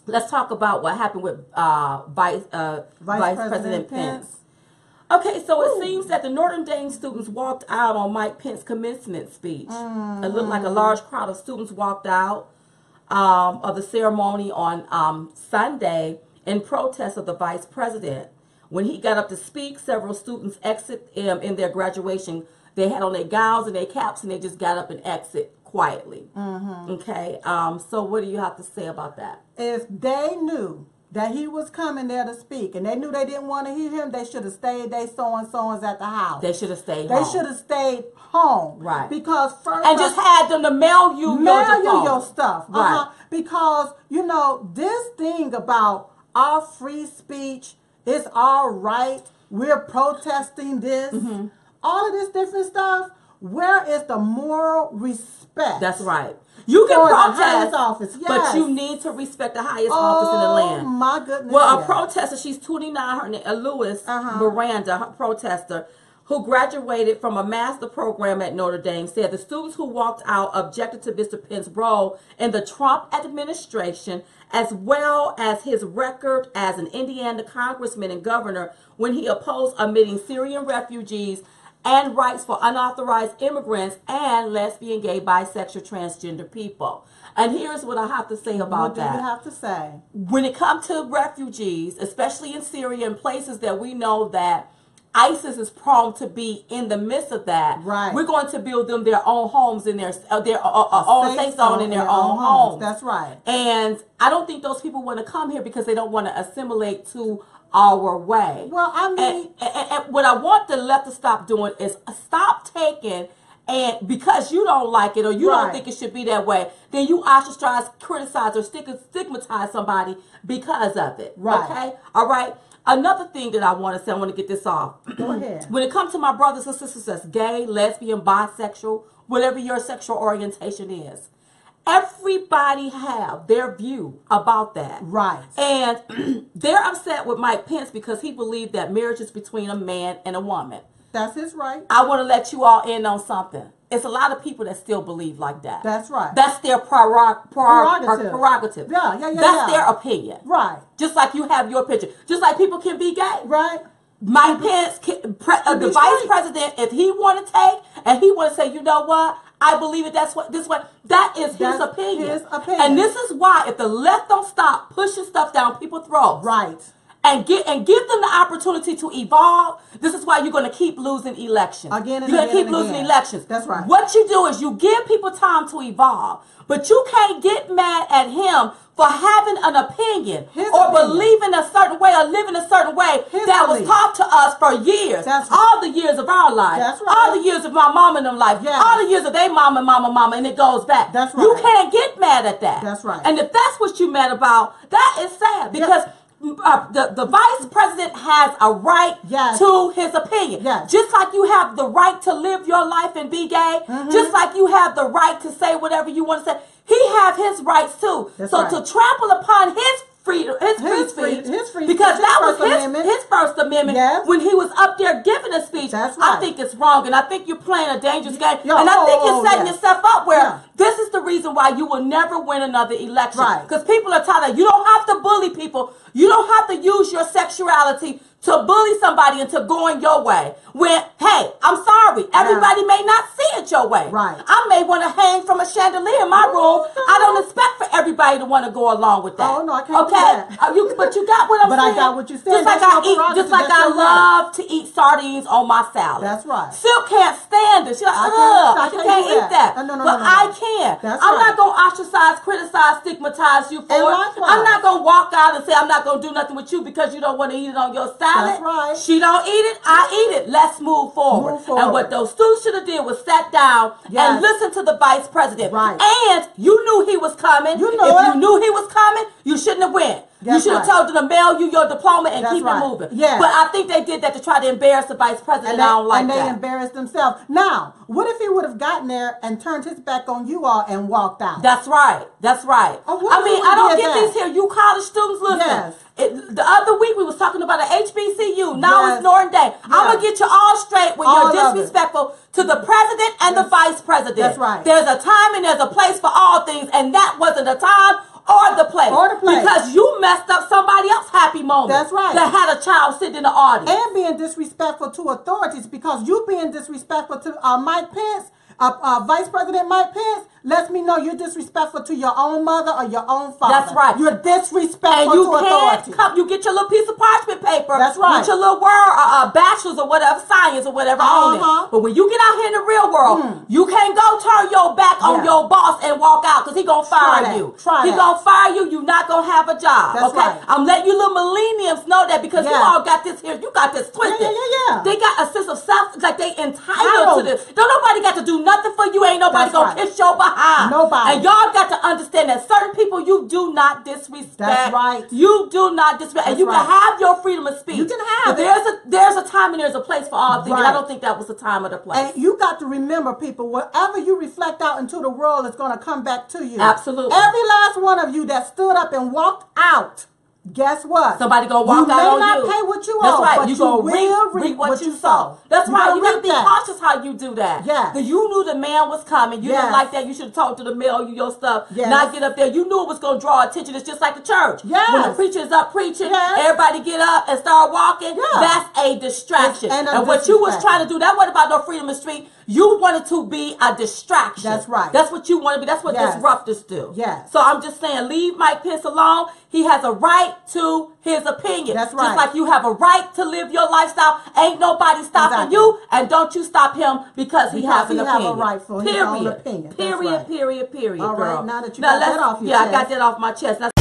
let's talk about what happened with Vice President Pence. Okay, so it seems that the Notre Dame students walked out on Mike Pence's commencement speech. It looked like a large crowd of students walked out of the ceremony on Sunday in protest of the vice president. When he got up to speak, several students exit in their graduation. They had on their gowns and their caps, and they just got up and exit quietly. Okay, so what do you have to say about that? If they knew that he was coming there to speak, and they knew they didn't want to hear him, they should have stayed. They so-and-so's at the house. They should have stayed home. They should have stayed home. Right. Because first... And just had them to mail you your stuff. Right. Because, you know, this thing about our free speech is our right. We're protesting this. All of this different stuff. Where is the moral respect? That's right. You can protest, office, yes, but you need to respect the highest office in the land. Oh, my goodness. Well, a protester, she's 29, her name, Lewis Miranda, her protester, who graduated from a master program at Notre Dame, said the students who walked out objected to Mr. Pence's role in the Trump administration, as well as his record as an Indiana congressman and governor when he opposed admitting Syrian refugees and rights for unauthorized immigrants and lesbian, gay, bisexual, transgender people. And here's what I have to say about that. What do you have to say? When it comes to refugees, especially in Syria and places that we know that ISIS is prone to be in the midst of that, right, we're going to build them their own homes in their own safe zone in their own homes. That's right. And I don't think those people want to come here because they don't want to assimilate to our way. Well, I mean, and what I want the left to stop doing is stop taking, and because you don't like it or you don't think it should be that way, then you ostracize, criticize, or stigmatize somebody because of it. Right. Okay? All right? Another thing that I want to say, I want to get this off. Go ahead. When it comes to my brothers and sisters that's gay, lesbian, bisexual, whatever your sexual orientation is, everybody have their view about that. Right. And they're upset with Mike Pence because he believed that marriage is between a man and a woman. That's his right. I want to let you all in on something. It's a lot of people that still believe like that. That's right. That's their prerogative. Yeah. That's their opinion. Right. Just like you have your opinion. Just like people can be gay. Right. Mike Pence, the vice president, if he want to take and he want to say, you know what, I believe it. That's what this way. That is his opinion. And this is why, if the left don't stop pushing stuff down people's throats, right, and give them the opportunity to evolve, this is why you're going to keep losing elections. Again and you're going to keep again losing again. elections. That's right. What you do is you give people time to evolve, but you can't get mad at him for having an opinion believing a certain way or living a certain way that was taught to us for years. That's right. All the years of our life. That's right. All the years of my mom and them life. Yes. All the years of their mama, and it goes back. That's right. You can't get mad at that. That's right. And if that's what you're mad about, that is sad because the vice president has a right to his opinion. Yes. Just like you have the right to live your life and be gay, just like you have the right to say whatever you want to say, he have his rights too. That's so right. to trample upon his freedom, his free speech, because that was his First Amendment when he was up there giving a speech. That's right. I think it's wrong, and I think you're playing a dangerous game, and I think you're setting yourself up where this is the reason why you will never win another election. Because people are tired of, you don't have to bully people. You don't have to use your sexuality to bully somebody into going your way. When, hey, I'm sorry, everybody may not see it your way. Right. I may want to hang from a chandelier in my room. I don't expect for everybody to want to go along with that. Oh, no, I can't do that. But you got what I'm saying. But I got what you said. Just like I love to eat sardines on my salad. That's right. Silk can't stand it. She's like, I can't eat that. No, but I can. I'm not going to ostracize, criticize, stigmatize you for it. I'm not going to walk out and say I'm not going to do nothing with you because you don't want to eat it on your salad. That's right. She don't eat it, I eat it. Let's move forward. And what those students should have did was sat down and listen to the vice president. Right. And you knew he was coming. You knew he was coming, you shouldn't have went. You should have told them to mail you your diploma and keep it moving. Yeah. But I think they did that to try to embarrass the vice president. I don't like that. And they embarrassed themselves. Now, what if he would have gotten there and turned his back on you all and walked out? That's right. That's right. I don't get these here. You college students, listen. Yes. The other week we was talking about an HBCU. Now it's Notre Dame. I'm going to get you all straight when you're disrespectful to the president and the vice president. That's right. There's a time and there's a place for all things, and that wasn't a time or the place. Or the place. Because you messed up somebody else's happy moment. That's right. That had a child sitting in the audience. And being disrespectful to authorities, because you being disrespectful to Mike Pence, Vice President Mike Pence, lets me know you're disrespectful to your own mother or your own father. That's right. You're disrespectful and you to can't authority. come. You get your little piece of parchment paper. That's right. With your little word, bachelor's or whatever, science or whatever on it. But when you get out here in the real world, you can't go turn your back on your boss and walk out because he gonna fire you. He gonna fire you. You're not gonna have a job. That's okay. right. I'm letting you little millennials know that because you all got this here. You got this twisted. Yeah. They got a sense of self, like they entitled to this. Don't nobody got to do nothing for you. Ain't nobody gonna kiss your behind. Nobody. And y'all got to understand that certain people you do not disrespect. That's right. You do not disrespect. And you can have your freedom of speech. You can have it. There's a time and there's a place for all things. And I don't think that was the time or the place. And you got to remember, people, whatever you reflect out into the world is going to come back to you. Absolutely. Every last one of you that stood up and walked out, guess what? Somebody gonna walk out on you. You may not pay what you owe. That's right. But you will gonna reap what you sow. That's right. You gotta be cautious how you do that. Yeah. Because you knew the man was coming. You didn't like that. You should have talked to the mail you your stuff. Yes. Not get up there. You knew it was gonna draw attention. It's just like the church. Yes. When the preacher is up preaching, Yes. everybody get up and start walking. Yeah. That's a distraction. And what you was trying to do, that wasn't about no freedom of speech. You wanted to be a distraction. That's right. That's what you want to be. That's what disruptors do. Yes. So I'm just saying, leave Mike Pence alone. He has a right to his opinion. That's right. Just like you have a right to live your lifestyle. Ain't nobody stopping you, and don't you stop him because he has an opinion. Have a right for his own opinion. Period. All girl. right, now that you Now got that off your chest. chest. I got that off my chest.